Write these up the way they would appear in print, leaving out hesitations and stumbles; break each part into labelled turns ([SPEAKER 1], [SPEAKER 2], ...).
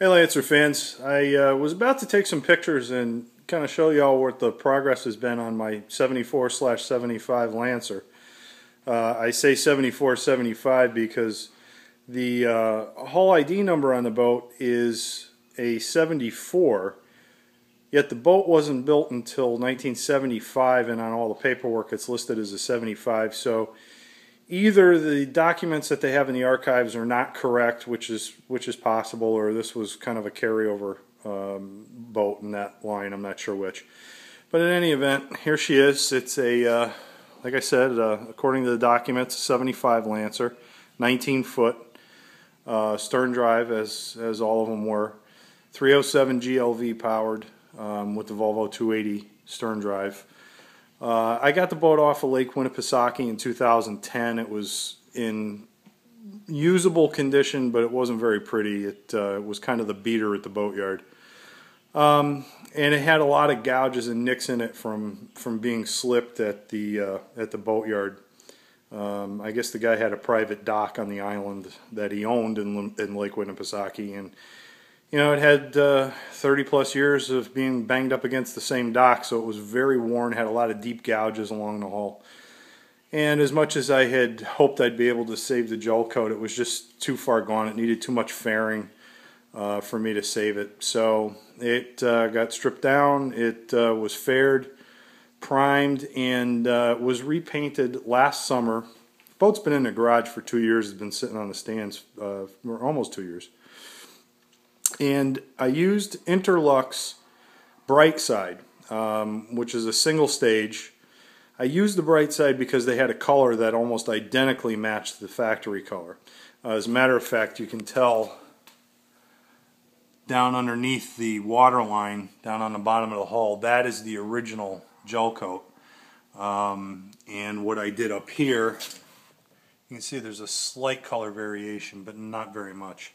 [SPEAKER 1] Hey Lancer fans, I was about to take some pictures and kind of show y'all what the progress has been on my 74/75 Lancer. I say 74/75 because the hull ID number on the boat is a 74, yet the boat wasn't built until 1975, and on all the paperwork it's listed as a 75. So either the documents that they have in the archives are not correct, which is possible, or this was kind of a carryover boat in that line. I'm not sure which. But in any event, here she is. It's a, like I said, according to the documents, 75 Lancer, 19 foot, stern drive, as all of them were, 307 GLV powered with the Volvo 280 stern drive. I got the boat off of Lake Winnipesaukee in 2010. It was in usable condition, but it wasn't very pretty. It was kind of the beater at the boatyard. And it had a lot of gouges and nicks in it from being slipped at the boatyard. I guess the guy had a private dock on the island that he owned in Lake Winnipesaukee, and you know, it had 30 plus years of being banged up against the same dock, so it was very worn, had a lot of deep gouges along the hull. And as much as I had hoped I'd be able to save the gel coat, it was just too far gone. It needed too much fairing for me to save it. So it got stripped down, it was faired, primed, and was repainted last summer. The boat's been in the garage for 2 years. It's been sitting on the stands for almost 2 years. And I used Interlux Brightside, which is a single stage. I used the Brightside because they had a color that almost identically matched the factory color. As a matter of fact, you can tell down underneath the water line, down on the bottom of the hull, that is the original gel coat. And what I did up here, you can see there's a slight color variation, but not very much.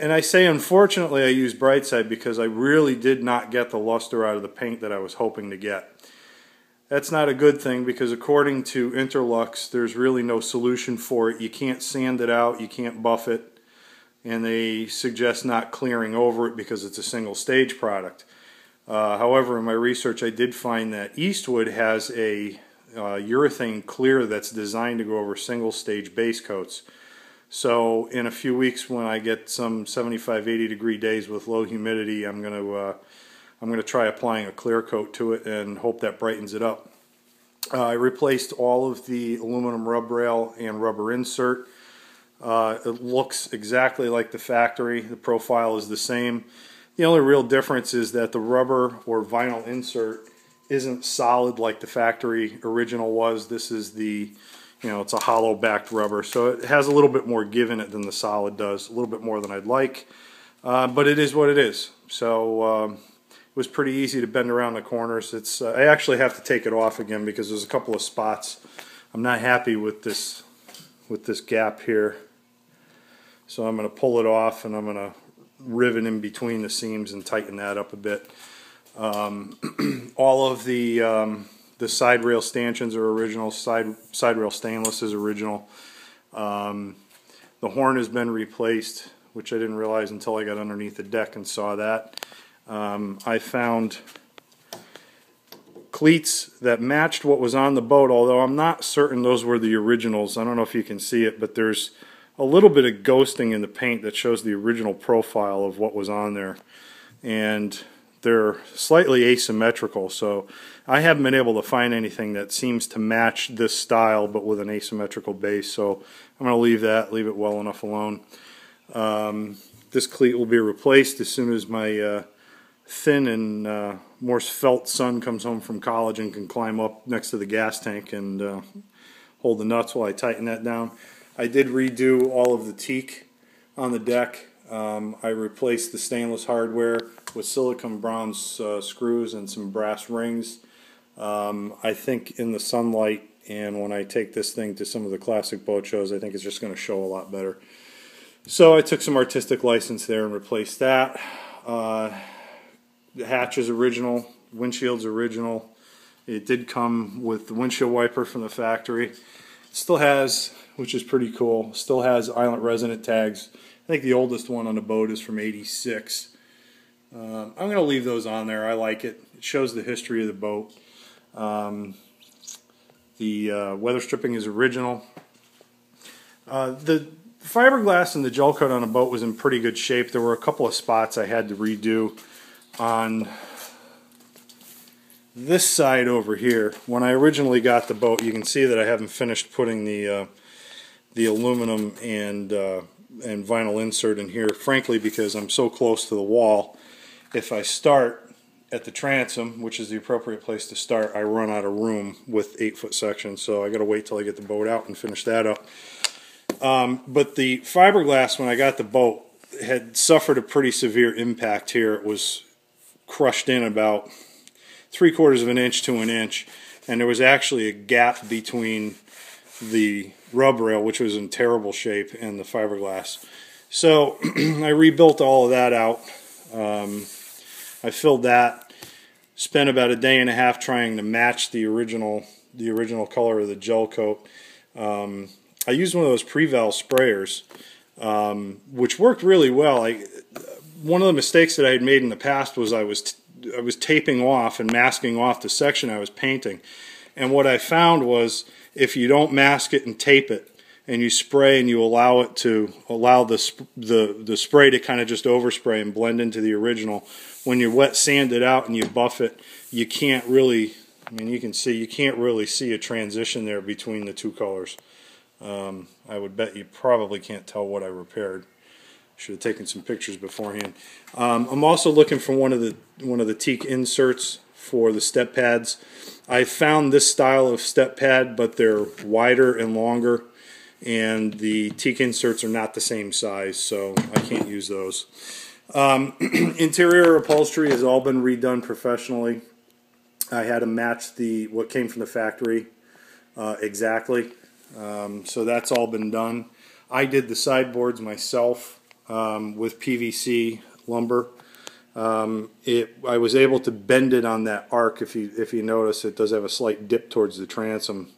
[SPEAKER 1] And I say unfortunately I used Brightside because I really did not get the luster out of the paint that I was hoping to get. That's not a good thing because according to Interlux there's really no solution for it. You can't sand it out, you can't buff it, and they suggest not clearing over it because it's a single stage product. However, in my research I did find that Eastwood has a urethane clear that's designed to go over single stage base coats. So in a few weeks, when I get some 75-80 degree days with low humidity, I'm gonna try applying a clear coat to it and hope that brightens it up. I replaced all of the aluminum rub rail and rubber insert. It looks exactly like the factory. The profile is the same. The only real difference is that the rubber or vinyl insert isn't solid like the factory original was. This is the, you know, it's a hollow backed rubber, so it has a little bit more give in it than the solid does, a little bit more than I'd like, but it is what it is. So it was pretty easy to bend around the corners. It's I actually have to take it off again because there's a couple of spots I'm not happy with this gap here. So I'm going to pull it off and I'm going to rivet in between the seams and tighten that up a bit. All of the side rail stanchions are original. Side rail stainless is original. The horn has been replaced, which I didn't realize until I got underneath the deck and saw that. I found cleats that matched what was on the boat, although I'm not certain those were the originals. I don't know if you can see it, but there's a little bit of ghosting in the paint that shows the original profile of what was on there. And they're slightly asymmetrical, so I haven't been able to find anything that seems to match this style but with an asymmetrical base, so I'm going to leave it well enough alone. This cleat will be replaced as soon as my thin and more svelte son comes home from college and can climb up next to the gas tank and hold the nuts while I tighten that down. I did redo all of the teak on the deck. I replaced the stainless hardware with silicone bronze screws and some brass rings. I think in the sunlight and when I take this thing to some of the classic boat shows, I think it's just going to show a lot better. So I took some artistic license there and replaced that. The hatch is original, windshield's original. It did come with the windshield wiper from the factory. It still has, which is pretty cool, still has Island Resonant tags think the oldest one on the boat is from '86. I'm going to leave those on there. I like it. It shows the history of the boat. The weather stripping is original. The fiberglass and the gel coat on the boat was in pretty good shape. There were a couple of spots I had to redo on this side over here. When I originally got the boat, you can see that I haven't finished putting the aluminum and vinyl insert in here, frankly, because I'm so close to the wall. If I start at the transom, which is the appropriate place to start, I run out of room with 8-foot sections, so I got to wait till I get the boat out and finish that up. But the fiberglass, when I got the boat, had suffered a pretty severe impact here. It was crushed in about 3/4 of an inch to an inch, and there was actually a gap between the rub rail, which was in terrible shape, and the fiberglass. So I rebuilt all of that out. I filled that, spent about a day and a half trying to match the original color of the gel coat. I used one of those Preval sprayers, which worked really well. One of the mistakes that I had made in the past was I was taping off and masking off the section I was painting. And what I found was if you don't mask it and tape it, and you spray and you allow the spray to kind of just overspray and blend into the original, when you wet sand it out and you buff it, you can't really, I mean, you can see, you can't really see a transition there between the two colors. I would bet you probably can't tell what I repaired. Should have taken some pictures beforehand. I'm also looking for one of the teak inserts for the step pads. I found this style of step pad, but they're wider and longer, and the teak inserts are not the same size, so I can't use those. Interior upholstery has all been redone professionally. I had to match what came from the factory exactly. So that's all been done. I did the sideboards myself with PVC lumber. I was able to bend it on that arc. If you notice, it does have a slight dip towards the transom.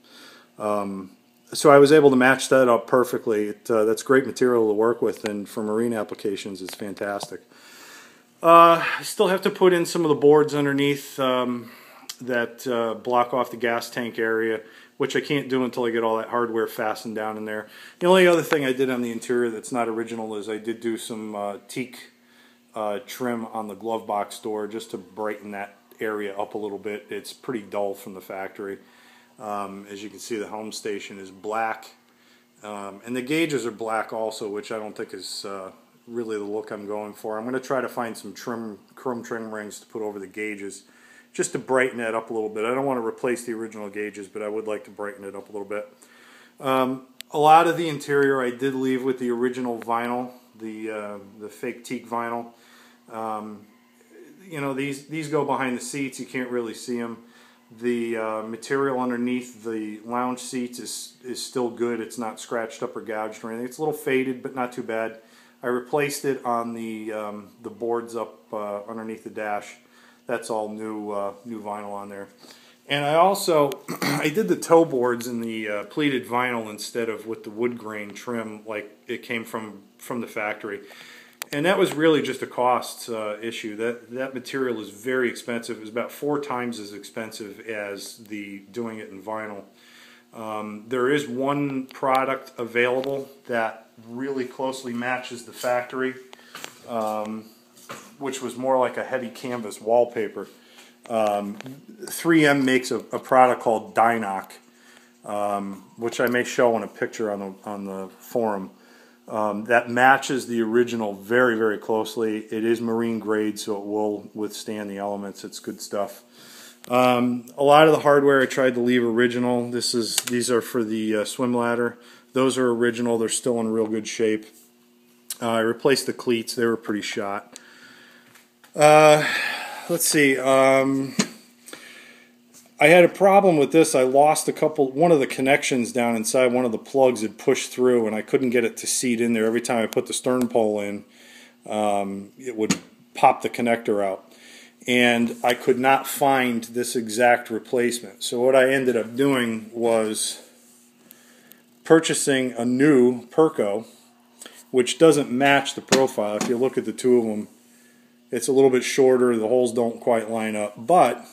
[SPEAKER 1] So I was able to match that up perfectly. That's great material to work with, and for marine applications, it's fantastic. I still have to put in some of the boards underneath that block off the gas tank area, which I can't do until I get all that hardware fastened down in there. The only other thing I did on the interior that's not original is I did do some teak trim on the glove box door just to brighten that area up a little bit. It's pretty dull from the factory. As you can see, the helm station is black, and the gauges are black also, which I don't think is really the look I'm going for. I'm going to try to find some chrome trim rings to put over the gauges just to brighten that up a little bit. I don't want to replace the original gauges, but I would like to brighten it up a little bit. A lot of the interior I did leave with the original vinyl, the fake teak vinyl. You know, these go behind the seats. You can't really see them. The material underneath the lounge seats is still good. It's not scratched up or gouged or anything. It's a little faded, but not too bad. I replaced it on the boards up underneath the dash. That's all new vinyl on there. And I also I did the toe boards in the pleated vinyl instead of with the wood grain trim like it came from the factory. And that was really just a cost issue. That material is very expensive. It was about 4 times as expensive as doing it in vinyl. There is one product available that really closely matches the factory, which was more like a heavy canvas wallpaper. 3M makes a product called Dynoc, which I may show in a picture on the forum. That matches the original very, very closely. It is marine grade, so it will withstand the elements. It's good stuff. A lot of the hardware I tried to leave original. These are for the swim ladder. Those are original. They're still in real good shape. I replaced the cleats. They were pretty shot. Let's see. I had a problem with this. I lost one of the connections down inside. One of the plugs had pushed through, and I couldn't get it to seat in there. Every time I put the stern pole in, it would pop the connector out. And I could not find this exact replacement. So what I ended up doing was purchasing a new Perco which doesn't match the profile. If you look at the two of them, it's a little bit shorter, the holes don't quite line up, but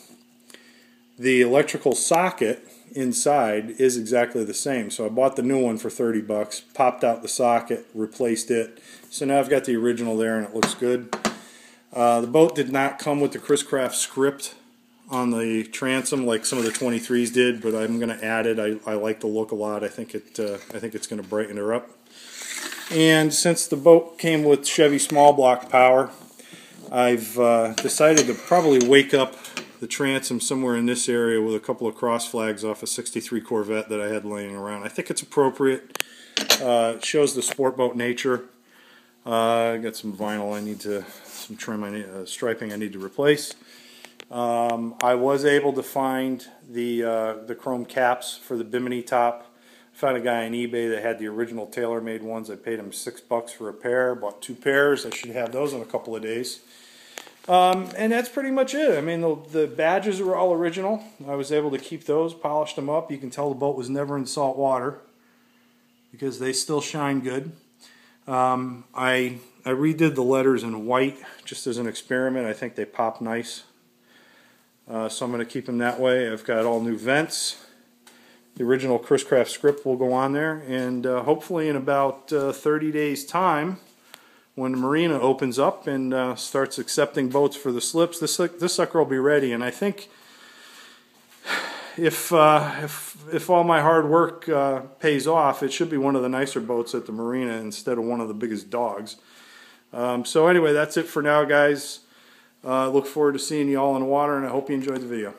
[SPEAKER 1] the electrical socket inside is exactly the same. So I bought the new one for 30 bucks, popped out the socket, replaced it. So now I've got the original there and it looks good. The boat did not come with the Chris Craft script on the transom like some of the 23s did, but I'm going to add it. I like the look a lot. I think it's going to brighten her up. And since the boat came with Chevy small block power, I've decided to probably wake up the transom somewhere in this area with a couple of cross flags off a 63 Corvette that I had laying around. I think it's appropriate. It shows the sport boat nature. I got some vinyl some trim striping I need to replace. I was able to find the chrome caps for the Bimini top. I found a guy on eBay that had the original TaylorMade ones. I paid him $6 for a pair. Bought 2 pairs. I should have those in a couple of days. And that's pretty much it. I mean, the badges are all original. I was able to keep those, polished them up. You can tell the boat was never in salt water because they still shine good. I redid the letters in white just as an experiment. I think they pop nice. So I'm going to keep them that way. I've got all new vents. The original Chris Craft script will go on there. And hopefully in about 30 days' time, when the marina opens up and starts accepting boats for the slips, this sucker will be ready. And I think if all my hard work pays off, it should be one of the nicer boats at the marina instead of one of the biggest dogs. So anyway, that's it for now, guys. Look forward to seeing you all in the water, and I hope you enjoyed the video.